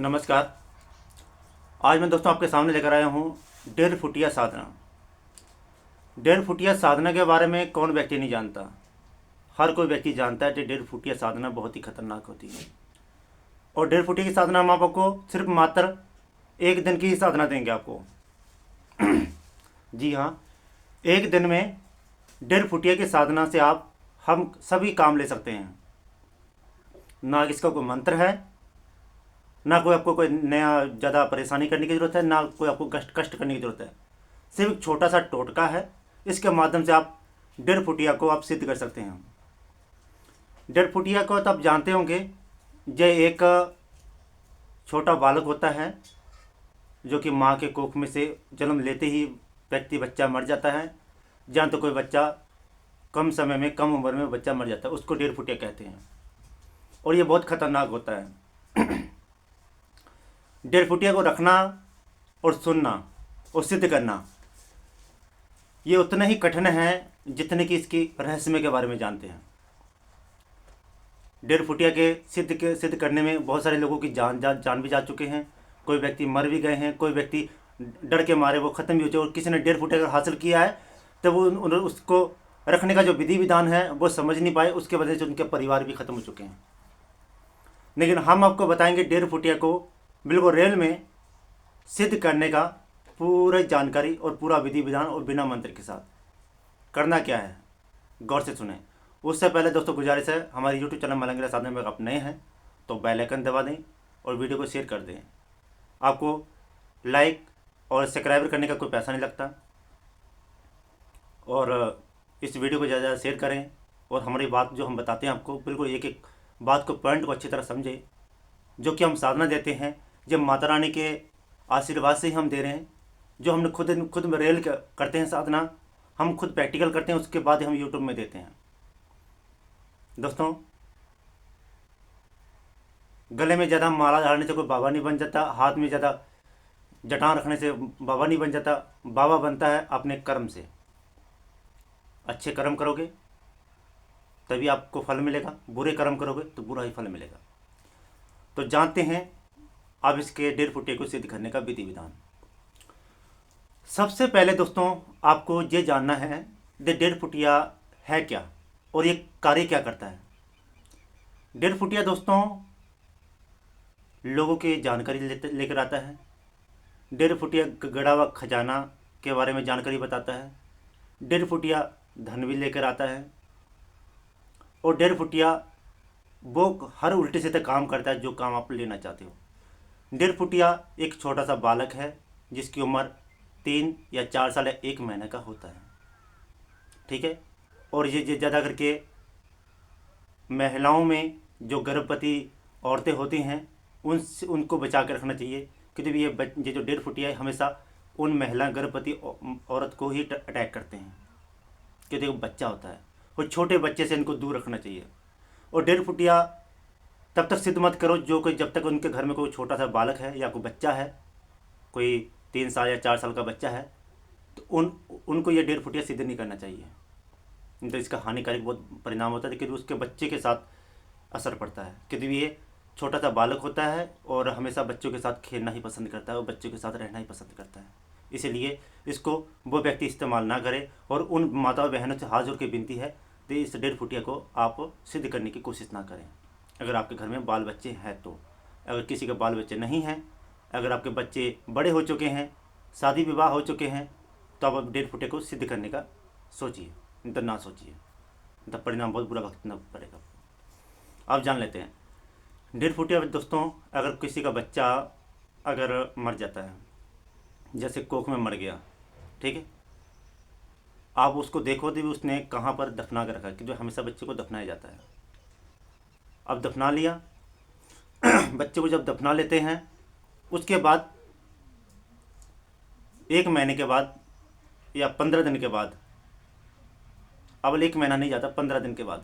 नमस्कार। आज मैं दोस्तों आपके सामने लेकर आया हूँ 1.5 फुटिया साधना। 1.5 फुटिया साधना के बारे में कौन व्यक्ति नहीं जानता। हर कोई व्यक्ति जानता है कि 1.5 फुटिया साधना बहुत ही खतरनाक होती है। और 1.5 फुटिया की साधना हम आपको सिर्फ मात्र एक दिन की ही साधना देंगे आपको। जी हाँ, एक दिन में 1.5 फुटिया की साधना से आप हम सभी काम ले सकते हैं। ना इसका कोई मंत्र है, ना कोई आपको कोई नया ज़्यादा परेशानी करने की ज़रूरत है, ना कोई आपको कष्ट कष्ट करने की ज़रूरत है। सिर्फ एक छोटा सा टोटका है, इसके माध्यम से आप 1.5 फुटिया को आप सिद्ध कर सकते हैं। 1.5 फुटिया को तो आप जानते होंगे, ये एक छोटा बालक होता है जो कि माँ के कोख में से जन्म लेते ही बच्चा मर जाता है। जहाँ तो कोई बच्चा कम समय में, कम उम्र में बच्चा मर जाता है, उसको 1.5 फुटिया कहते हैं। और ये बहुत खतरनाक होता है। 1.5 फुटिया को रखना और सुनना और सिद्ध करना, ये उतना ही कठिन है जितने कि इसकी रहस्यमय के बारे में जानते हैं। 1.5 फुटिया के सिद्ध करने में बहुत सारे लोगों की जान भी जा चुके हैं। कोई व्यक्ति मर भी गए हैं, कोई व्यक्ति डर के मारे वो ख़त्म भी हो चुके। और किसी ने 1.5 फुटिया अगर हासिल किया है तो वो उसको रखने का जो विधि विधान है वो समझ नहीं पाए, उसके वजह से उनके परिवार भी ख़त्म हो चुके हैं। लेकिन हम आपको बताएंगे 1.5 फुटिया को बिल्कुल रियल में सिद्ध करने का पूरी जानकारी और पूरा विधि विधान और बिना मंत्र के साथ। करना क्या है, गौर से सुने। उससे पहले दोस्तों गुजारिश है, हमारे यूट्यूब चैनल मलंगीरा साधना में आप नए हैं तो बेल आइकन दबा दें और वीडियो को शेयर कर दें। आपको लाइक और सब्सक्राइब करने का कोई पैसा नहीं लगता। और इस वीडियो को ज़्यादा शेयर करें और हमारी बात जो हम बताते हैं आपको बिल्कुल एक एक बात को, पॉइंट को अच्छी तरह समझें। जो कि हम साधना देते हैं जब माता रानी के आशीर्वाद से ही हम दे रहे हैं। जो हमने खुद में रियल करते हैं साधना, हम खुद प्रैक्टिकल करते हैं, उसके बाद हम यूट्यूब में देते हैं। दोस्तों, गले में ज़्यादा माला डालने से कोई बाबा नहीं बन जाता, हाथ में ज़्यादा जटान रखने से बाबा नहीं बन जाता। बाबा बनता है अपने कर्म से। अच्छे कर्म करोगे तभी आपको फल मिलेगा, बुरे कर्म करोगे तो बुरा ही फल मिलेगा। तो जानते हैं अब इसके 1.5 फुटिया को सिद्ध करने का विधि विधान। सबसे पहले दोस्तों आपको ये जानना है ये 1.5 फुटिया है क्या और ये कार्य क्या करता है। 1.5 फुटिया दोस्तों लोगों की जानकारी लेकर आता है। 1.5 फुटिया गड़ा हुआ खजाना के बारे में जानकारी बताता है। 1.5 फुटिया धन भी लेकर आता है। और 1.5 फुटिया वो हर उल्टे सीधे काम करता है जो काम आप लेना चाहते हो। 1.5 फुटिया एक छोटा सा बालक है जिसकी उम्र 3 या 4 साल या 1 महीने का होता है। ठीक है। और ये ज़्यादा करके महिलाओं में जो गर्भवती औरतें होती हैं उनको बचा कर रखना चाहिए, क्योंकि ये जो 1.5 फुटिया है हमेशा उन महिला गर्भवती औरत को ही अटैक करते हैं, क्योंकि वो बच्चा होता है और छोटे बच्चे से इनको दूर रखना चाहिए। और 1.5 फुटिया तब तक सिद्ध मत करो जब तक उनके घर में कोई छोटा सा बालक है या कोई बच्चा है, कोई 3 साल या 4 साल का बच्चा है, तो उनको ये 1.5 फुटिया सिद्ध नहीं करना चाहिए। नहीं तो इसका हानिकारक बहुत परिणाम होता है, क्योंकि उसके बच्चे के साथ असर पड़ता है। क्योंकि ये छोटा सा बालक होता है और हमेशा बच्चों के साथ खेलना ही पसंद करता है और बच्चों के साथ रहना ही पसंद करता है। इसीलिए इसको वो व्यक्ति इस्तेमाल ना करे। और उन माता बहनों से हाथ जोड़ के विनती है तो इस 1.5 फुटिया को आप सिद्ध करने की कोशिश ना करें। अगर आपके घर में बाल बच्चे हैं तो। अगर किसी के बाल बच्चे नहीं हैं, अगर आपके बच्चे बड़े हो चुके हैं, शादी विवाह हो चुके हैं, तो आप 1.5 फुटिया को सिद्ध करने का सोचिए, नहीं तो ना सोचिए, तो परिणाम बहुत बुरा भुगतना पड़ेगा। आप जान लेते हैं 1.5 फुटिया दोस्तों, अगर किसी का बच्चा अगर मर जाता है, जैसे कोख में मर गया, ठीक है, आप उसको देखो तो भी उसने कहाँ पर दफना कर रखा है, क्योंकि हमेशा बच्चे को दफनाया जाता है। अब दफना लिया। बच्चे को जब दफना लेते हैं उसके बाद 1 महीने के बाद या 15 दिन के बाद, अब 1 महीना नहीं जाता, 15 दिन के बाद,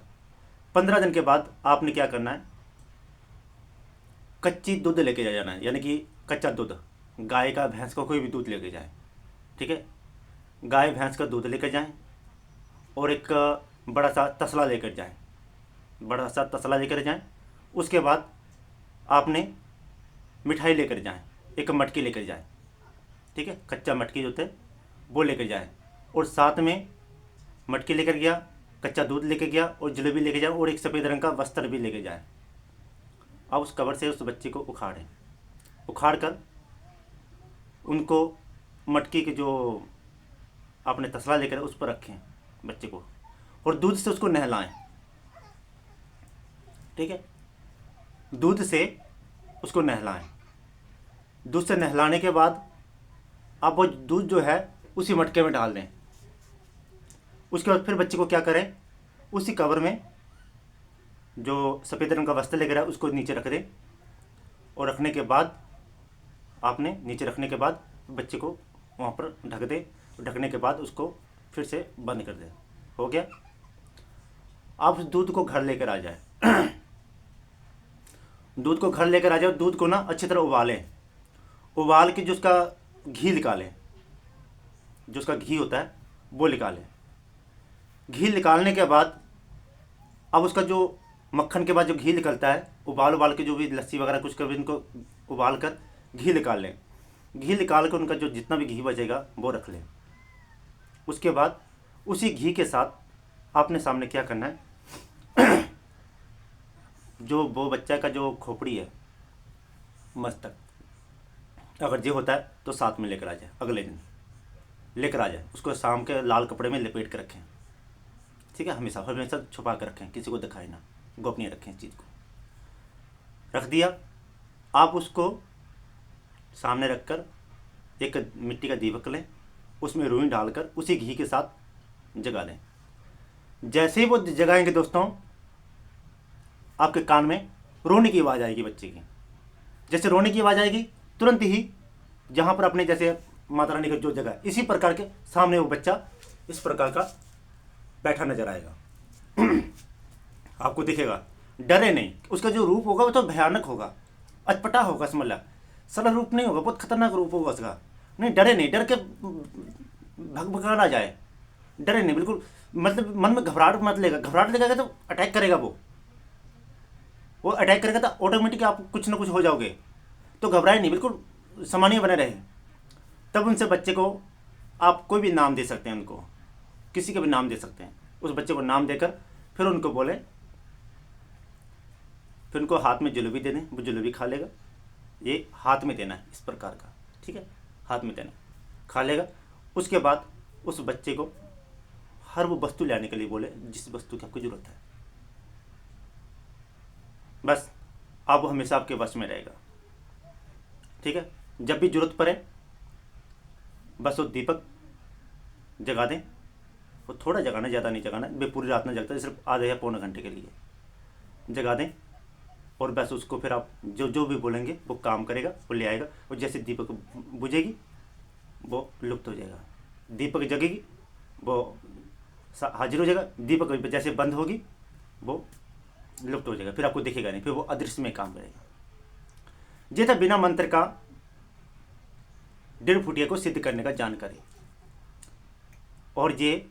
15 दिन के बाद आपने क्या करना है, कच्ची दूध लेके जाना है। यानी कि कच्चा दूध, गाय का, भैंस का, कोई भी दूध लेके जाए। ठीक है। गाय भैंस का दूध लेकर जाएं और एक बड़ा सा तसला लेकर जाएं, बड़ा सा तसला लेकर जाएं। उसके बाद आपने मिठाई लेकर जाएं, एक मटकी लेकर जाएं, ठीक है, कच्चा मटकी जो होता है वो लेकर जाएं, और साथ में मटकी लेकर गया, कच्चा दूध लेकर गया और जलेबी लेकर जाए, और एक सफ़ेद रंग का वस्त्र भी लेकर जाए। अब उस कब्र से उस बच्चे को उखाड़ कर उनको मटकी के जो आपने तसला लेकर उस पर रखें बच्चे को, और दूध से उसको नहलाएं, ठीक है, दूध से उसको नहलाएं। दूध से नहलाने के बाद आप वो दूध जो है उसी मटके में डाल दें। उसके बाद फिर बच्चे को क्या करें, उसी कब्र में जो सफ़ेद रंग का वस्त्र लेकर आए उसको नीचे रख दें, और रखने के बाद आपने नीचे रखने के बाद बच्चे को वहाँ पर ढक दें। ढकने के बाद उसको फिर से बंद कर दें। हो गया। आप उस दूध को घर लेकर आ जाए। दूध को घर लेकर आ जाए, दूध को ना अच्छी तरह उबालें। उबाल के जो उसका घी निकालें, जो उसका घी होता है वो निकालें। घी निकालने के बाद अब उसका जो मक्खन के बाद जो घी निकलता है, उबाल के जो भी लस्सी वगैरह कुछ कभी इनको उबाल कर घी निकाल लें। घी निकाल कर उनका जो जितना भी घी बचेगा वो रख लें। उसके बाद उसी घी के साथ आपने सामने क्या करना है, जो वो बच्चा का जो खोपड़ी है, मस्तक, अगर ये होता है तो साथ में लेकर आ जाए, अगले दिन लेकर आ जाए। उसको शाम के लाल कपड़े में लपेट कर रखें, ठीक है, हमेशा छुपा कर रखें, किसी को दिखाए ना, गोपनीय रखें इस चीज़ को। रख दिया, आप उसको सामने रखकर एक मिट्टी का दीपक लें, उसमें रुई डालकर उसी घी के साथ जगा दें। जैसे ही वो जगाएंगे दोस्तों, आपके कान में रोने की आवाज़ आएगी बच्चे की। जैसे रोने की आवाज़ आएगी, तुरंत ही जहाँ पर अपने जैसे माता रानी का जो जगह, इसी प्रकार के सामने वो बच्चा इस प्रकार का बैठा नजर आएगा। आपको दिखेगा, डरे नहीं। उसका जो रूप होगा वो तो भयानक होगा, अटपटा होगा, समझ सरल रूप नहीं होगा, बहुत खतरनाक रूप होगा उसका। नहीं, डरे नहीं, डर के भगा ना जाए, डरे नहीं बिल्कुल, मतलब मन में घबराहट मत लेगा। घबराहट लेगा तो अटैक करेगा, वो अटैक करेगा तो ऑटोमेटिक आप कुछ ना कुछ हो जाओगे। तो घबराए नहीं, बिल्कुल सामान्य बने रहे। तब उनसे बच्चे को आप कोई भी नाम दे सकते हैं, उनको किसी का भी नाम दे सकते हैं। उस बच्चे को नाम देकर फिर उनको बोले, फिर उनको हाथ में जलेबी दे दें, वो जलेबी खा लेगा। ये हाथ में देना है इस प्रकार का, ठीक है, हाथ में देना, खा लेगा। उसके बाद उस बच्चे को हर वो वस्तु लाने के लिए बोले जिस वस्तु की आपको ज़रूरत है। बस अब वो हमेशा आपके वश में रहेगा, ठीक है। जब भी जरूरत पड़े बस वो दीपक जगा दें। वो थोड़ा जगाना, ज़्यादा नहीं जगाना, वे पूरी रात में जगता है, सिर्फ आधे या पौने घंटे के लिए जगा दें। और बस उसको फिर आप जो भी बोलेंगे वो काम करेगा, वो ले आएगा। और जैसे दीपक बुझेगी वो लुप्त हो जाएगा, दीपक जगेगी वो हाजिर हो जाएगा, दीपक जैसे बंद होगी वो लुप्त हो जाएगा, फिर आपको दिखेगा नहीं, फिर वो अदृश्य में काम करेगा। ये था बिना मंत्र का 1.5 फुटिया को सिद्ध करने का जानकारी। और ये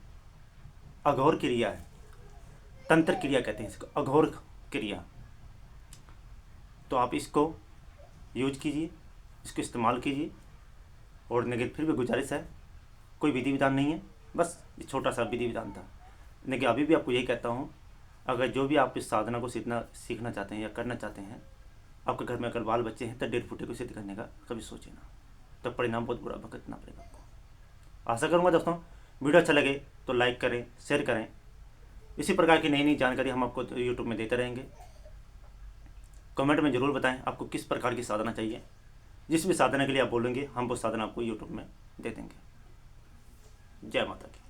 अघोर क्रिया है, तंत्र क्रिया कहते हैं इसको, अघोर क्रिया। तो आप इसको यूज कीजिए, इसको इस्तेमाल कीजिए। और नेगे फिर भी गुजारिश है, कोई विधि विधान नहीं है, बस ये छोटा सा विधि विधान था। लेकिन अभी भी आपको यही कहता हूँ, अगर जो भी आप इस साधना को सीखना चाहते हैं या करना चाहते हैं, आपके घर में अगर बाल बच्चे हैं तो 1.5 फुटे को सिद्ध करने का कभी सोचे ना, तो परिणाम बहुत बुरा भुगतना पड़ेगा आपको। आशा करूँगा दोस्तों वीडियो अच्छा लगे तो लाइक करें, शेयर करें। इसी प्रकार की नई नई जानकारी हम आपको यूट्यूब में देते रहेंगे। कमेंट में ज़रूर बताएं आपको किस प्रकार की साधना चाहिए। जिस भी साधना के लिए आप बोलेंगे हम वो साधना आपको यूट्यूब में दे देंगे। जय माता की।